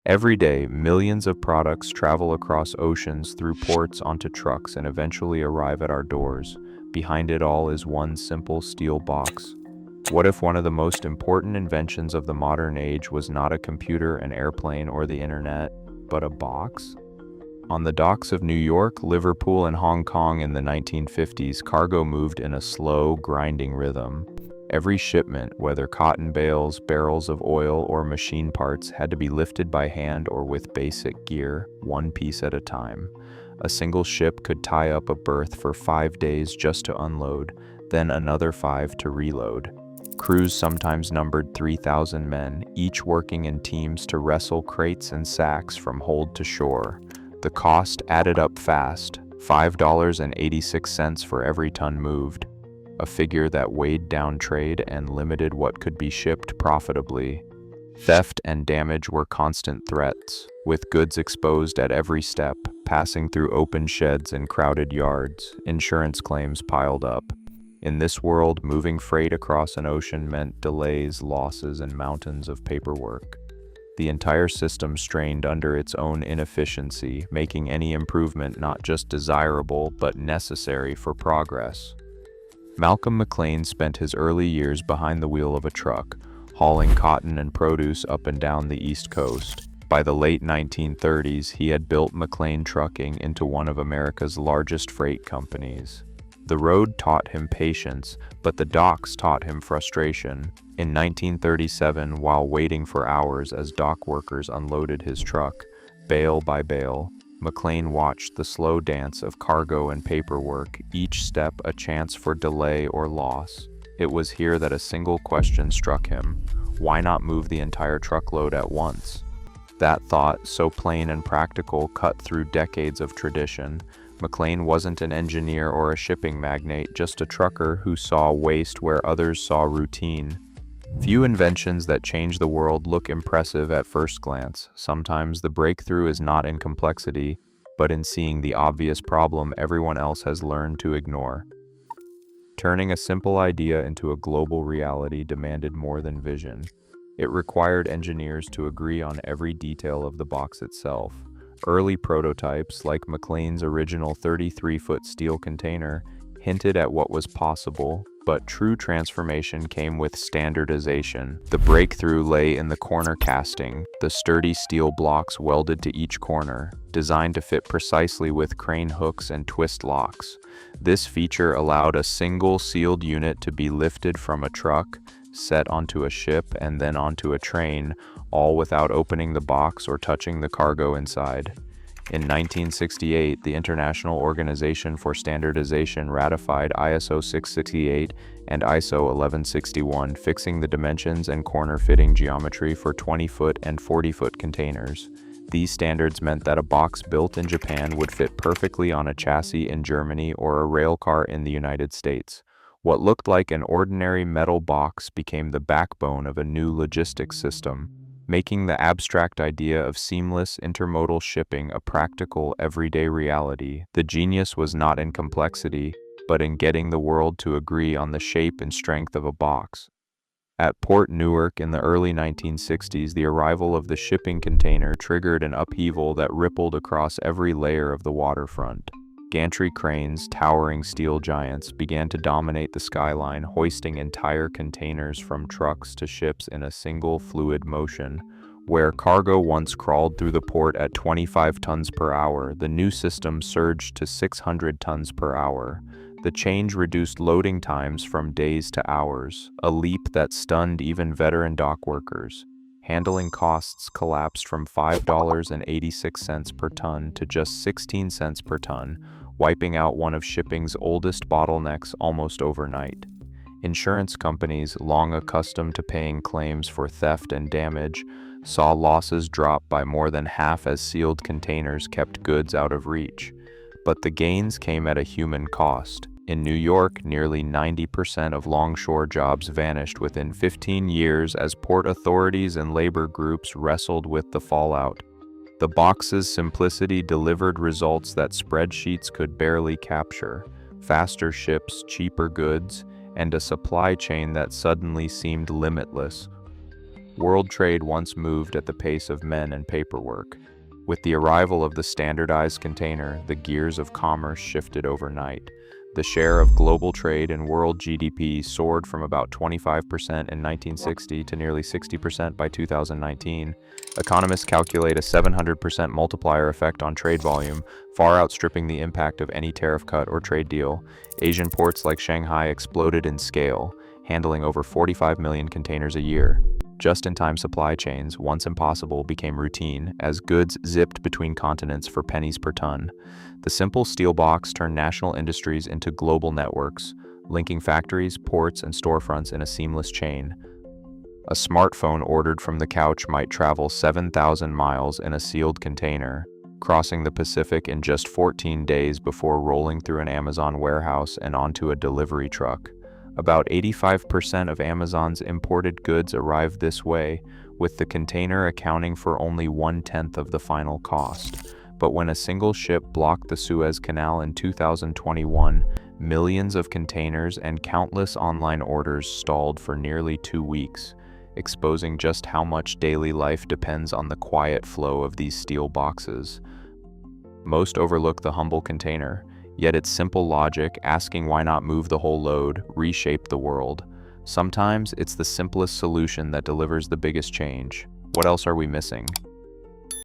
Every day, millions of products travel across oceans through ports onto trucks and eventually arrive at our doors. Behind it all is one simple steel box. What if one of the most important inventions of the modern age was not a computer, an airplane, or the internet, but a box? On the docks of New York, Liverpool, and Hong Kong in the 1950s, cargo moved in a slow, grinding rhythm. Every shipment, whether cotton bales, barrels of oil, or machine parts, had to be lifted by hand or with basic gear, one piece at a time. A single ship could tie up a berth for 5 days just to unload, then another 5 to reload. Crews sometimes numbered 3,000 men, each working in teams to wrestle crates and sacks from hold to shore. The cost added up fast, $5.86 for every ton moved, a figure that weighed down trade and limited what could be shipped profitably. Theft and damage were constant threats, with goods exposed at every step, passing through open sheds and crowded yards. Insurance claims piled up. In this world, moving freight across an ocean meant delays, losses, and mountains of paperwork. The entire system strained under its own inefficiency, making any improvement not just desirable but necessary for progress. Malcolm McLean spent his early years behind the wheel of a truck, hauling cotton and produce up and down the East Coast. By the late 1930s, he had built McLean Trucking into one of America's largest freight companies. The road taught him patience, but the docks taught him frustration. In 1937, while waiting for hours as dock workers unloaded his truck, bale by bale, McLean watched the slow dance of cargo and paperwork, each step a chance for delay or loss. It was here that a single question struck him: why not move the entire truckload at once? That thought, so plain and practical, cut through decades of tradition. McLean wasn't an engineer or a shipping magnate, just a trucker who saw waste where others saw routine. Few inventions that change the world look impressive at first glance. Sometimes the breakthrough is not in complexity, but in seeing the obvious problem everyone else has learned to ignore. Turning a simple idea into a global reality demanded more than vision. It required engineers to agree on every detail of the box itself. Early prototypes, like McLean's original 33-foot steel container, hinted at what was possible, but true transformation came with standardization. The breakthrough lay in the corner casting, the sturdy steel blocks welded to each corner, designed to fit precisely with crane hooks and twist locks. This feature allowed a single sealed unit to be lifted from a truck, set onto a ship, and then onto a train, all without opening the box or touching the cargo inside. In 1968, the International Organization for Standardization ratified ISO 668 and ISO 1161, fixing the dimensions and corner fitting geometry for 20-foot and 40-foot containers. These standards meant that a box built in Japan would fit perfectly on a chassis in Germany or a rail car in the United States. What looked like an ordinary metal box became the backbone of a new logistics system, making the abstract idea of seamless intermodal shipping a practical, everyday reality. The genius was not in complexity, but in getting the world to agree on the shape and strength of a box. At Port Newark in the early 1960s, the arrival of the shipping container triggered an upheaval that rippled across every layer of the waterfront. Gantry cranes, towering steel giants, began to dominate the skyline, hoisting entire containers from trucks to ships in a single fluid motion. Where cargo once crawled through the port at 25 tons per hour, the new system surged to 600 tons per hour. The change reduced loading times from days to hours, a leap that stunned even veteran dock workers. Handling costs collapsed from $5.86 per ton to just 16 cents per ton, wiping out one of shipping's oldest bottlenecks almost overnight. Insurance companies, long accustomed to paying claims for theft and damage, saw losses drop by more than half as sealed containers kept goods out of reach. But the gains came at a human cost. In New York, nearly 90% of longshore jobs vanished within 15 years as port authorities and labor groups wrestled with the fallout. The box's simplicity delivered results that spreadsheets could barely capture: faster ships, cheaper goods, and a supply chain that suddenly seemed limitless. World trade once moved at the pace of men and paperwork. With the arrival of the standardized container, the gears of commerce shifted overnight. The share of global trade in world GDP soared from about 25% in 1960 to nearly 60% by 2019. Economists calculate a 700% multiplier effect on trade volume, far outstripping the impact of any tariff cut or trade deal. Asian ports like Shanghai exploded in scale, handling over 45 million containers a year. Just-in-time supply chains, once impossible, became routine as goods zipped between continents for pennies per ton. The simple steel box turned national industries into global networks, linking factories, ports, and storefronts in a seamless chain. A smartphone ordered from the couch might travel 7,000 miles in a sealed container, crossing the Pacific in just 14 days before rolling through an Amazon warehouse and onto a delivery truck. About 85% of Amazon's imported goods arrive this way, with the container accounting for only 1/10 of the final cost. But when a single ship blocked the Suez Canal in 2021, millions of containers and countless online orders stalled for nearly 2 weeks, exposing just how much daily life depends on the quiet flow of these steel boxes. Most overlook the humble container, yet its simple logic, asking why not move the whole load, reshaped the world. Sometimes it's the simplest solution that delivers the biggest change. What else are we missing?